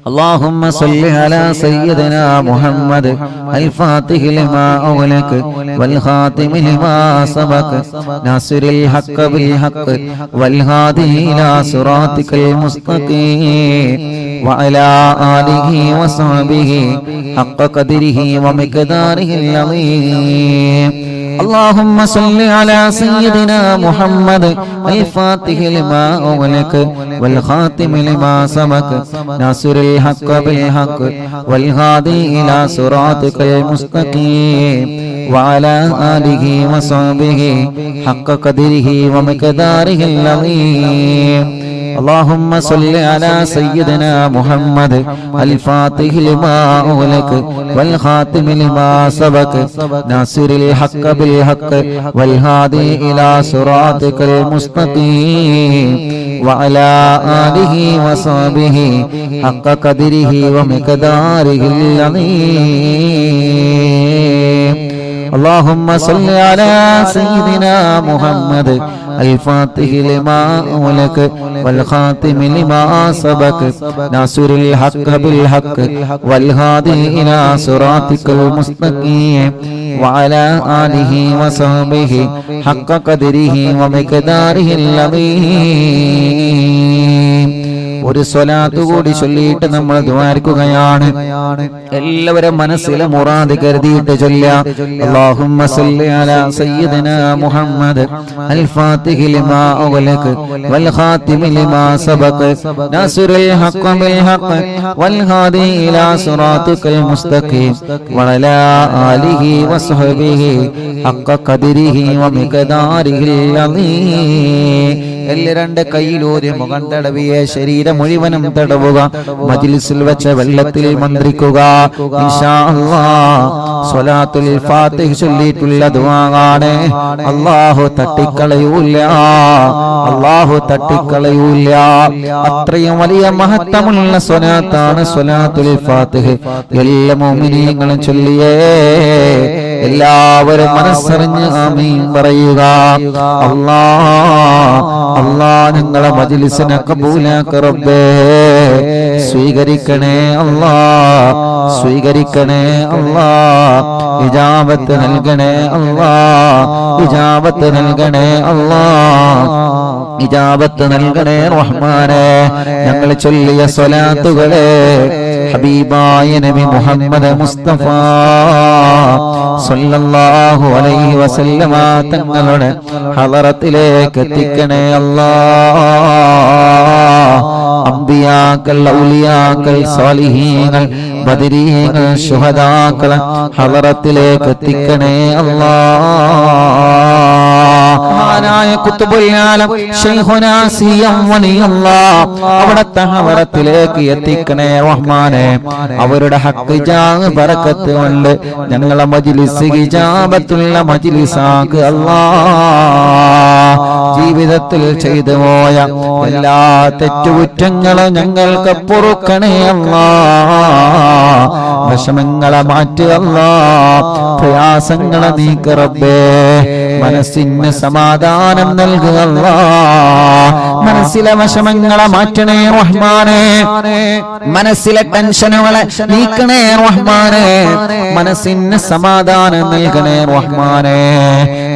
اللهم صل على سيدنا محمد الفاتح لما أغلق والخاتم لما سبق ناصر الحق بالحق والهادي إلى صراطك المستقيم وعلى آله وصحبه حق قدره ومقداره العظيم. اللهم صل على سيدنا محمد الفاتح لما أغلق والخاتم لما سبق ناصر الحق بالحق والهادي إلى صراطك المستقيم وعلى آله وصحبه حق قدره ومقداره العظيم. اللهم صل على سيدنا محمد الفاتح لما أغلق والخاتم لما سبق ناصر الحق بالحق والهادي إلى صراطك المستقيم وعلى آله وصحبه حق قدره ومقداره العظيم. اللهم صل على سيدنا محمد الفاتح لما أغلق والخاتم لما سبق ناصر الحق بالحق والهادي إلى صراطك المستقيم وعلى آله وصحبه حق قدره ومقداره العظيم. ഒരു സ്വലാത്ത് കൂടി ചൊല്ലിയിട്ട് നമ്മൾ ദുആർക്കുകയാണ്. എല്ലാവരും മനസ്സിലെ മുറാദ് കരുതിയിട്ട് ചൊല്ലുക. അല്ലാഹുമ്മ സല്ലി അലാ സയ്യിദിനാ മുഹമ്മദ് അൽ ഫാത്തിഹി ലിമാ ഉഗ്ലഖ വൽ ഖാതിമി ലിമാ സബഖ നാസിറുൽ ഹഖ് ബിൽ ഹഖ് വൽ ഹാദി ഇലാ സിറാത്തിക്കൽ മുസ്തഖീം വഅലാ ആലിഹി വസ്ഹബിഹി ഹഖ ഖദരിഹി വമിഖദാരിഹിൽ അളീം. രണ്ട് കൈയിലൂരി മുഖം തടവിയെ ശരീരം മുഴുവനും തടവുക. മജ്ലിസിൽ വെച്ച വെള്ളത്തിൽ മന്ത്രിക്കുക. ഇൻഷാ അല്ലാഹ് സ്വലാത്തുൽ ഫാത്തിഹ ചൊല്ലിയിട്ടുള്ള ദുആയാണ്. അല്ലാഹു തട്ടിക്കളയൂല, അല്ലാഹു തട്ടിക്കളയൂല. അത്രയും വലിയ മഹത്വമുള്ള സ്വലാത്താണ് സ്വലാത്തുൽ ഫാത്തിഹ. എല്ലാ മുഅ്മിനീങ്ങളും ചൊല്ലിയേ. എല്ലാവരും മനസ്സറിഞ്ഞ് ആമീൻ പറയുക. അല്ലാഹ് ഞങ്ങളെ മജ്ലിസിനെ ഖബൂലാക്ക റബ്ബേ. സ്വീകരിക്കണേ അല്ലാഹ്, സ്വീകരിക്കണേ അല്ലാഹ്. ഇജാബത്ത് നൽകണേ അല്ലാഹ്, ഇജാബത്ത് നൽകണേ അല്ലാഹ്, ഇജാബത്ത് നൽകണേ റഹ്മാനേ. ഞങ്ങൾ ചൊല്ലിയ സ്വലാത്തുകളെ ഹബീബായ നബി മുഹമ്മദ് മുസ്തഫ സല്ലല്ലാഹു അലൈഹി വസല്ലമ തങ്ങളുടെ ഹളറത്തിലേക്ക് എത്തിക്കണേ അല്ലാഹ്. അംബിയാക്കൾ, ഔലിയാക്കൾ, സാലിഹീങ്ങൾ, ബദരീങ്ങൾ, ശുഹദാക്കൾ ഹളറത്തിലേക്ക് എത്തിക്കണേ അല്ലാഹ്. മഹാനായ ഖുത്ബുൽ ആലം ശൈഖുനാ സിയം വലിയല്ലാഹ് അവിടുത്തെ ഹളറത്തിലേക്ക് എത്തിക്കണേ റഹ്മാനേ. അവരുടെ ഹഖ് ജാഹ് ബറക്കത്ത് കൊണ്ട് ഞങ്ങളെ മജ്ലിസ് ഇജാബത്തുള്ള മജ്ലിസാക്ക് അല്ലാഹ്. ജീവിതത്തിൽ ചെയ്തു പോയ എല്ലാ തെറ്റുകുറ്റങ്ങളും ഞങ്ങൾക്ക് പൊറുക്കണേ അല്ലാഹ്. വിഷമങ്ങളെ മാറ്റുക അല്ലാഹ്, പ്രയാസങ്ങളെ നീക്ക് റബ്ബേ. മനസ്സിന് സമാധാനം നൽകുക അല്ലാഹ്. മനസ്സിലെ വിഷമങ്ങളെ മാറ്റണേ റഹ്മാനേ. മനസ്സിലെ ടെൻഷനുകളെ നീക്കണേ റഹ്മാനേ. മനസ്സിന് സമാധാനം നൽകണേ റഹ്മാനേ.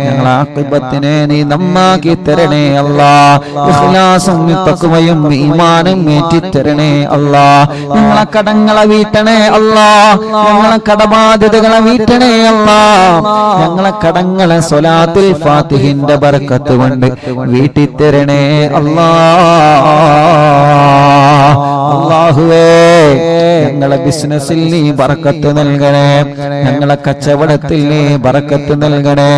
ഞങ്ങളെ ആഖിബത്തിനെ നീ നന്നാക്കി തരണേ അല്ലാഹ്. ഇഖ്ലാസും തഖ്വയും ഈമാനും ഏറ്റിത്തരണേ അല്ലാഹ്. ഞങ്ങളെ കടങ്ങളെ വീട്ടണേ അല്ലാഹ്. ഞങ്ങളെ കടബാധ്യതകളെ വീട്ടണേ അല്ലാഹ്. ഞങ്ങളെ കടങ്ങളെ സ്വലാത്തുൽ ഫാത്തിഹിന്റെ ബർക്കത്ത് കൊണ്ട് വീട്ടിത്തരണേ അല്ലാഹ്. അല്ലാഹുവേ ഞങ്ങളെ ബിസിനസ്സിൽ നീ ബർക്കത്ത് നൽകണേ. ഞങ്ങളെ കച്ചവടത്തിൽ നീ ബർക്കത്ത് നൽകണേ.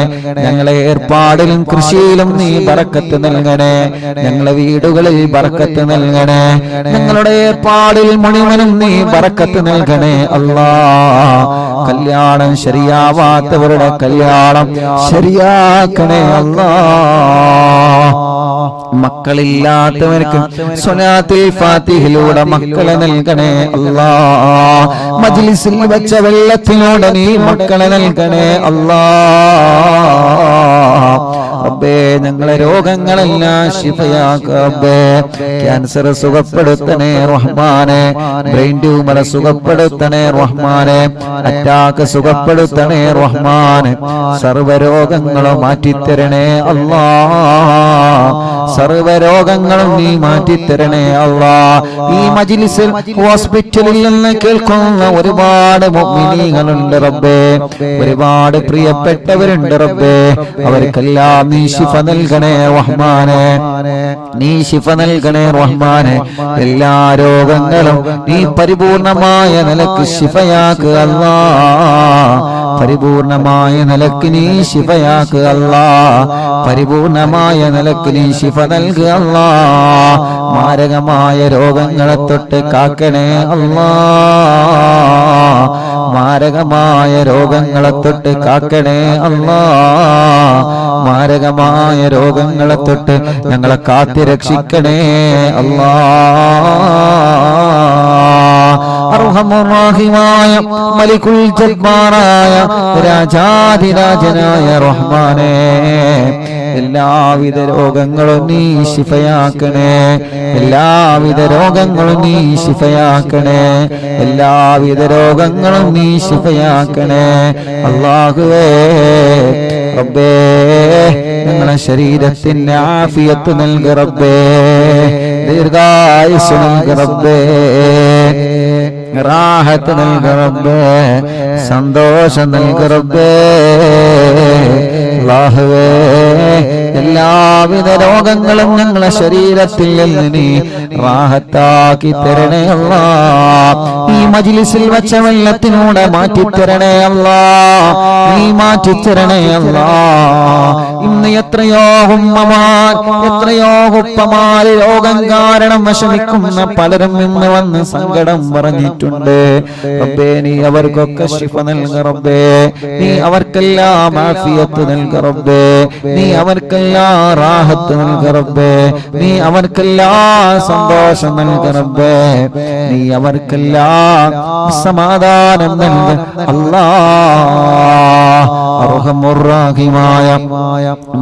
ഞങ്ങളെ ഏർപ്പാടിലും കൃഷിയിലും നീ ബർക്കത്ത് നൽകണേ. ഞങ്ങളെ വീടുകളിൽ ബർക്കത്ത് നൽകണേ. ഞങ്ങളുടെ ഏർപ്പാടിൽ മുഴുവനും നീ ബർക്കത്ത് നൽകണേ അല്ലാഹ്. കല്യാണം ശരിയാവാത്തവരുടെ കല്യാണം ശരിയാക്കണേ അല്ലാഹ്. മക്കളില്ലാത്തവർക്ക് സ്വലാത്തുൽ ഫാത്തിഹിലൂടെ മക്കളെ നൽകണേ അല്ലാഹ്. മജ്ലിസിൽ വെച്ച വെള്ളത്തിലൂടെ നീ മക്കളെ നൽകണേ അല്ലാഹ്. റബ്ബേ ഞങ്ങളെ രോഗങ്ങളെല്ലാം ശിഫയാക്ക റബ്ബേ. ക്യാൻസർ സുഖപ്പെടുത്തണേ റഹ്മാനേ. ബ്രെയിൻ ട്യൂമർ സുഖപ്പെടുത്തണേ റഹ്മാനേ. അറ്റാക്ക് സുഖപ്പെടുത്തണേ റഹ്മാനേ. സർവ്വരോഗങ്ങളും മാറ്റിത്തരണേ അല്ലാഹ്. സർവ്വരോഗങ്ങളും നീ മാറ്റിത്തരണേ അല്ലാഹ്. ഈ മജ്ലിസിൽ ഹോസ്പിറ്റലിൽ നിന്ന് കേൾക്കുന്ന ഒരുപാട് മുഅ്മിനീങ്ങളുണ്ട് റബ്ബേ. ഒരുപാട് പ്രിയപ്പെട്ടവരുണ്ട് റബ്ബേ. അവർക്കെല്ലാം നീ ശിഫ നൽകണേ റഹ്മാനേ. നീ ശിഫ നൽകണേ റഹ്മാനേ. എല്ലാ രോഗങ്ങളും നീ പരിപൂർണമായ നിലക്ക് ശിഫയാക്കുക അല്ലാഹ്. പരിപൂർണമായ നിലക്ക് നീ ശിഫയാക്കുക അല്ലാഹ്. പരിപൂർണമായ നിലക്ക് നീ ശിഫ നൽകുക അല്ലാഹ്. മാരകമായ രോഗങ്ങളെ തൊട്ട് കാക്കണേ അല്ലാഹ്. മാരകമായ രോഗങ്ങളെ തൊട്ട് കാക്കണേ അല്ലാഹ്. മാരകമായ രോഗങ്ങളെ തൊട്ട് ഞങ്ങളെ കാത്തി രക്ഷിക്കണേ അല്ലാഹ്. അർഹമുർ-റഹീമായ മലികുൽ ജബ്ബാറായ രാജാധിരാജനായ റഹ്മാനേ എല്ലാവിധ രോഗങ്ങളും നീ ശിഫയാക്കണേ, എല്ലാവിധ രോഗങ്ങളും നീ ശിഫയാക്കണേ, എല്ലാവിധ രോഗങ്ങളും നീ ശിഫയാക്കണേ. അല്ലാഹുവേ റബ്ബേ ഞങ്ങളുടെ ശരീരത്തിന് ആഫിയത്ത് നൽക റബ്ബേ, ദീർഘായുസ്സ് നൽക റബ്ബേ, റാഹത്ത് നൽക റബ്ബേ, സന്തോഷം നൽക റബ്ബേ. അല്ലാഹുവേ എല്ലാവിധ രോഗങ്ങളും ഞങ്ങളുടെ ശരീരത്തിൽ നിന്ന് നീ റാഹത്താക്കി തരണേ അല്ലാഹ്. ഈ മജ്ലിസിൽ വച്ച വെള്ളത്തിലൂടെ മാറ്റിത്തരണേ അല്ലാഹ്, നീ മാറ്റിത്തരണേ അല്ലാഹ്. ഇന്ന് എത്രയോ ഉമ്മമാർ, എത്രയോ ഉപ്പമാർ രോഗം കാരണം വിഷമിക്കുന്ന പലരും ഇന്ന് വന്ന് സങ്കടം പറഞ്ഞിട്ടുണ്ട്. റബ്ബേ നീ അവർക്കൊക്കെ ശിഫ നൽക റബ്ബേ, നീ അവർക്കെല്ലാം ആഫിയത്ത് നൽക റബ്ബേ, നീ അവർക്കെല്ലാം റാഹത്ത് നൽക റബ്ബേ, നീ അവർക്കെല്ലാം സന്തോഷം നൽക റബ്ബേ, നീ അവർക്കെല്ലാം സമാധാനം നൽക അല്ലാഹ്. അർഹമുർ റഹീമായ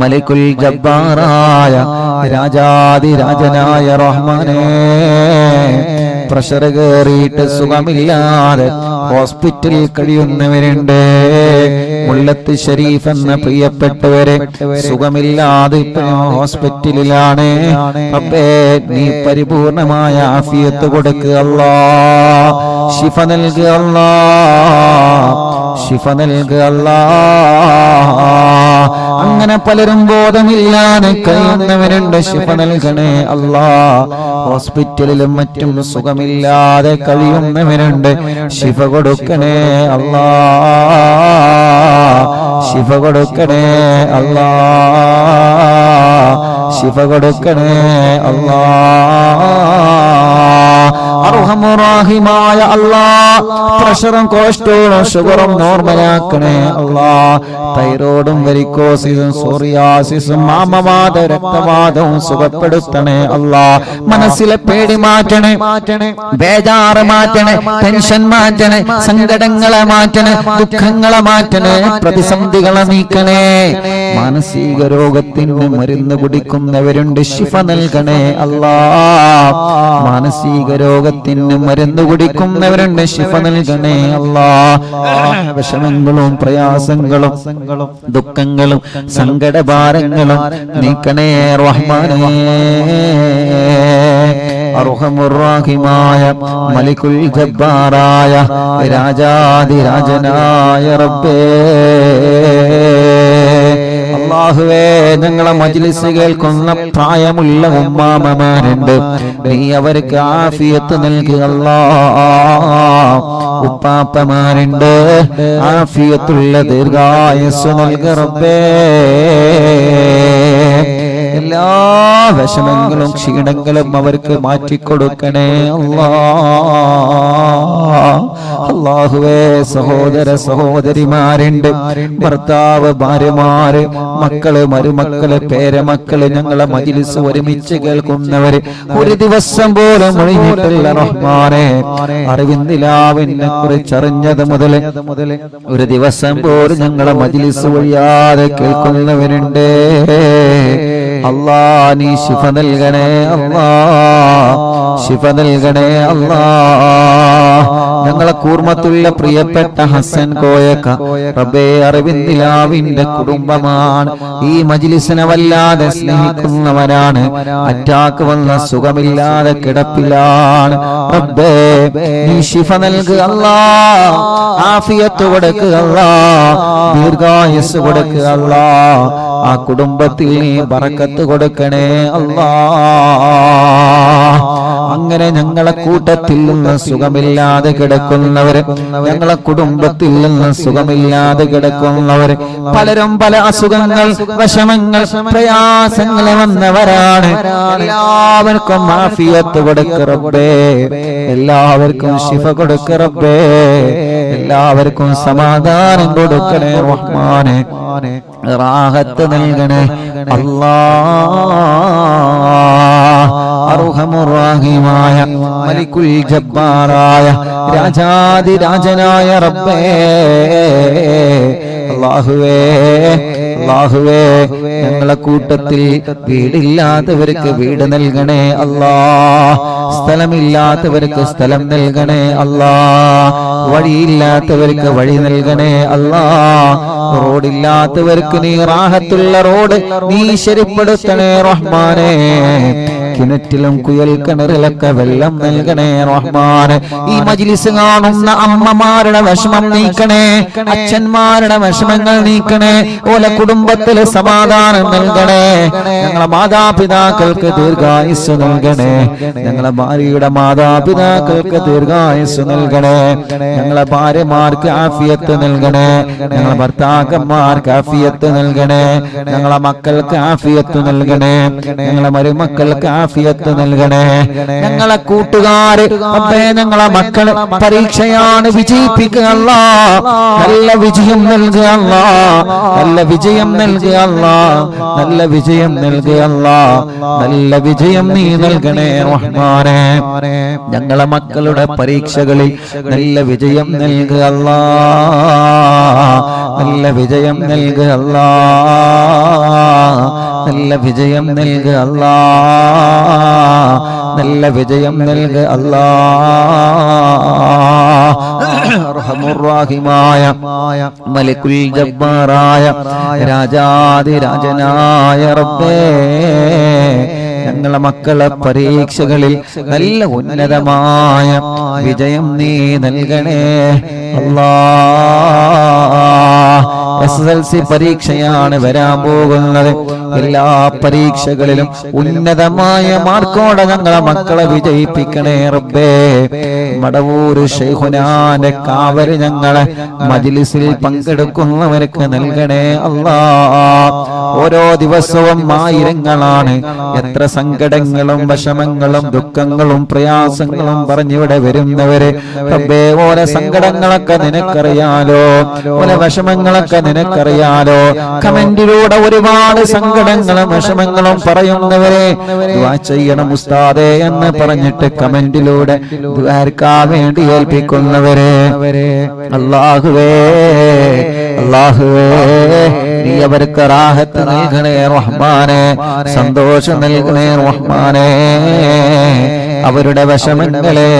മലിക്കുൽ ജബ്ബാറായ രാജാതിരാജനായ റഹ്മാനേ, പ്രഷർ കയറിയിട്ട് സുഖമില്ലാതെ ഹോസ്പിറ്റലിൽ കഴിയുന്നവരുണ്ട്. മുല്ലത്ത് ഷരീഫ് എന്ന പ്രിയപ്പെട്ടവരെ സുഖമില്ലാതെ ഹോസ്പിറ്റലിലാണ്. റബ്ബേ നീ പരിപൂർണമായ ആഫിയത്ത് കൊടുക്കുക അല്ലാഹ്, ശിഫ നൽകുക അല്ലാഹ്, ശിഫ നൽകുക അല്ലാഹ്. അങ്ങനെ പലരും ബോധമില്ലാതെ കഴിയുന്നവരുണ്ട്, ശിഫ നൽകണേ അല്ലാഹ്. ഹോസ്പിറ്റലിലും മറ്റും സുഖമില്ലാതെ കഴിയുന്നവരുണ്ട്, ശിഫ കൊടുക്കണേ അല്ലാഹ്, ശിഫ കൊടുക്കണേ അല്ലാഹ്, ശിഫ കൊടുക്കണേ അല്ലാഹ്. അർഹമുറാഹിമായ അല്ലാഹ് പ്രഷറും കൊളസ്ട്രോളും ഷുഗറും നോർമലാക്കണേ അല്ലാഹ്. തൈറോയിഡും വെരിക്കോസിസും സോറിയാസിസും മാമവാദ രക്തവാദവും സുഖപ്പെടുത്തണേ അല്ലാഹ്. മനസ്സിലെ പേടി മാറ്റണേ, ബേജാറ് മാറ്റണേ, ടെൻഷൻ മാറ്റണേ, സങ്കടങ്ങളെ മാറ്റണേ, ദുഃഖങ്ങളെ മാറ്റണേ, പ്രതിസന്ധികളെ നീക്കണേ. മാനസിക രോഗത്തിന് മരുന്ന് കുടിക്കുന്നവരുണ്ട്, ശിഫ നൽകണേ അല്ലാഹ്. മാനസിക രോഗത്തിന് മരുന്ന് കുടിക്കുന്നവരുണ്ട്, ശിഫ നൽകണേ അല്ലാഹ്. വിഷമങ്ങളും പ്രയാസങ്ങളും ദുഃഖങ്ങളും സങ്കടഭാരങ്ങളും നീക്കണേ റഹ്മാനേ. അർഹമുർ റഹീമായ മലിക്കുൽ ജബ്ബാറായ രാജാതിരാജനായ റബ്ബേ, അല്ലാഹുവേ ഞങ്ങളെ മജ്ലിസ് കേൾക്കുന്ന പ്രായമുള്ള ഉമ്മാമമാരുണ്ട്, നീ അവർക്ക് ആഫിയത്ത് നൽകുക അല്ലാഹ്. ഉപ്പാപ്പമാരുണ്ട്, ആഫിയത്തുള്ള ദീർഘായുസ്സ് നൽകുക റബ്ബേ. എല്ലാ വിഷമങ്ങളും ക്ഷീണങ്ങളും അവർക്ക് മാറ്റിക്കൊടുക്കണേ അല്ലാഹ്. അല്ലാഹുവേ സഹോദര സഹോദരിമാരുണ്ട്, ഭർത്താവ് ഭാര്യമാര്, മക്കള് മരുമക്കള് പേരമക്കള്, ഞങ്ങളെ മജ്ലിസ് ഒരുമിച്ച് കേൾക്കുന്നവര് ഒരു ദിവസം പോലും ഒഴിഞ്ഞിട്ടില്ല റഹ്മാനേ. അറിവിന്ദിലാവിനെ കുറിച്ച് അറിഞ്ഞത് മുതൽ ഒരു ദിവസം പോലും ഞങ്ങളെ മജ്ലിസ് ഒഴിയാതെ കേൾക്കുന്നവരുണ്ട്. അല്ലാഹ് നീ ശിഫ നൽകണേ അല്ലാഹ്, ശിഫ നൽകണേ അല്ലാഹ്. ഞങ്ങളെ കൂർമത്തുള്ള പ്രിയപ്പെട്ട ഹസൻ കോയക്ക റബ്ബേ അറിവിന്ദിലാവിന്റെ കുടുംബമാണ്. ഈ മജ്ലിസിനെ വല്ലാതെ സ്നേഹിക്കുന്നവരാണ്. അറ്റാക്ക് വന്ന സുഖമില്ലാതെ കിടപ്പിലാണ്. റബ്ബേ നീ ശിഫ നൽകുക അല്ലാഹ്, ആഫിയത്ത് കൊടുക്കുക അല്ലാഹ്, ദീർഘായുസ്സ് കൊടുക്കുക അല്ലാഹ്. ആ കുടുംബത്തിൽ നീ ബറക്കത്ത് കൊടുക്കണേ അല്ലാഹ്. അങ്ങനെ ഞങ്ങളെ കൂട്ടത്തിൽ നിന്ന് സുഖമില്ലാതെ കിടക്കുന്നവര്, ഞങ്ങളെ കുടുംബത്തിൽ നിന്ന് സുഖമില്ലാതെ കിടക്കുന്നവര്, പലരും പല അസുഖങ്ങൾ, വിഷമങ്ങൾ, പ്രയാസങ്ങൾ വന്നവരാണ്. എല്ലാവർക്കും ആഫിയത്ത് കൊടുക്ക റബ്ബേ, എല്ലാവർക്കും ശിഫ കൊടുക്ക റബ്ബേ, എല്ലാവർക്കും സമാധാനം കൊടുക്കണേ റഹ്മാനേ. റാഹത്ത് നൽകണേ അല്ലാഹ്. അർഹമുർ റഹീമായ മലിക്കുൽ ജബ്ബാറായ രാജാതിരാജനായ റബ്ബേ അല്ലാഹുവേ അല്ലാഹുവേ ഞങ്ങളെ കൂട്ടത്തിൽ വീടില്ലാത്തവർക്ക് വീട് നൽകണേ അല്ലാ സ്ഥലമില്ലാത്തവർക്ക് സ്ഥലം നൽകണേ അല്ലാ വഴിയില്ലാത്തവർക്ക് വഴി നൽകണേ അല്ലാ റോഡില്ലാത്തവർക്ക് നീ റാഹത്തുള്ള റോഡ് നീ ശരിപ്പെടുത്തണേ റഹ്മാനേ കിണറ്റിലും കുയൽ കിണറിലൊക്കെ വെള്ളം നൽകണേ റഹ്മാനെ ഈ മജ്ലിസ് കാണുന്ന അമ്മമാരുടെ വിഷമം നീക്കണേ അച്ഛന്മാരുടെ വിഷമങ്ങൾ നീക്കണേ ഓല കുടുംബത്തില് സമാധാനം നൽകണേ ഞങ്ങളെ മാതാപിതാക്കൾക്ക് ദീർഘായുസ് നൽകണേ ഞങ്ങളെ ഭാര്യയുടെ മാതാപിതാക്കൾക്ക് ദീർഘായുസ് നൽകണേ ഞങ്ങളെ ഭാര്യമാർക്ക് ആഫിയത്ത് നൽകണേ ഞങ്ങളെ ഭർത്താക്കന്മാർക്ക് ആഫിയത്ത് നൽകണേ ഞങ്ങളെ മക്കൾക്ക് ആഫിയത്ത് നൽകണേ ഞങ്ങളെ മരുമക്കൾക്ക് ആഫിയത്ത് നൽകണേ ഞങ്ങളെ കൂട്ടുകാര് അപ്പേ ഞങ്ങളെ മക്കള് പരീക്ഷയാണ് വിജയിപ്പിക്കുക അല്ലാ നല്ല വിജയം നൽകുക അല്ലാ നല്ല വിജയം നൽകുക അല്ലാ നല്ല വിജയം നൽകുക അല്ലാ നല്ല വിജയം നീ നൽകണേ റഹ്മാനേ ഞങ്ങളെ മക്കളുടെ പരീക്ഷകളിൽ നല്ല വിജയം നൽകുക അല്ലാ നല്ല വിജയം നൽകുക അല്ലാ നല്ല വിജയം നൽകുക അല്ലാ നല്ല വിജയം നൽകുക അല്ലാ അർഹമുർ റഹീമായ മലിക്കുൽ ജബ്ബാറായ രാജാതിരാജനായ റബ്ബേ ഞങ്ങളെ മക്കളെ പരീക്ഷകളിൽ നല്ല ഉന്നതമായ വിജയം നീ നൽകണേ അല്ലാ SSLC പരീക്ഷയാണ് വരാൻ പോകുന്നത് എല്ലാ പരീക്ഷകളിലും ഉന്നതമായ മാർക്കോടെ ഞങ്ങളെ മക്കളെ വിജയിപ്പിക്കണേ റബ്ബേ മടവൂര് ശൈഖുനാന്റെ കാവല് ഞങ്ങളെ മജ്ലിസിൽ പങ്കെടുക്കുന്നവർക്ക് നൽകണേ അല്ലാ ഓരോ ദിവസവും ആയിരങ്ങളാണ് എത്ര സങ്കടങ്ങളും വിഷമങ്ങളും ദുഃഖങ്ങളും പ്രയാസങ്ങളും പറഞ്ഞിവിടെ വരുന്നവര് റബ്ബേ ഓരോ സങ്കടങ്ങളൊക്കെ നിനക്കറിയാലോ ഓരോ വിഷമങ്ങളൊക്കെ നിനക്കറിയാലോ കമന്റിലൂടെ ഒരുപാട് സങ്കടങ്ങളും വിഷമങ്ങളും പറയുന്നവരെ ദുആ ചെയ്യണം ഉസ്താദേ എന്ന് പറഞ്ഞിട്ട് കമന്റിലൂടെ ദുആർക്കാൻ വേണ്ടി ഏൽപ്പിക്കുന്നവരെ അല്ലാഹുവേ അല്ലാഹുവേ നീ അവർക്ക് റാഹത്ത് നൽകണേ റഹ്മാനേ സന്തോഷം നൽകണേ റഹ്മാനേ അവരുടെ വിഷമങ്ങളെ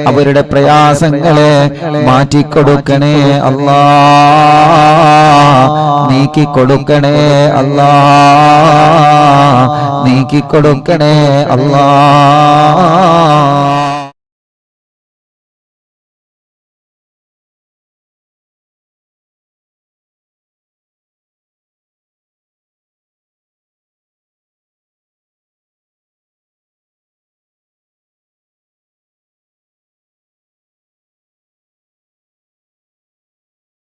അവരുടെ പ്രയാസങ്ങളെ മാറ്റിക്കൊടുക്കണേ അല്ലാ നീക്കിക്കൊടുക്കണേ അല്ലാ നീക്കിക്കൊടുക്കണേ അല്ലാ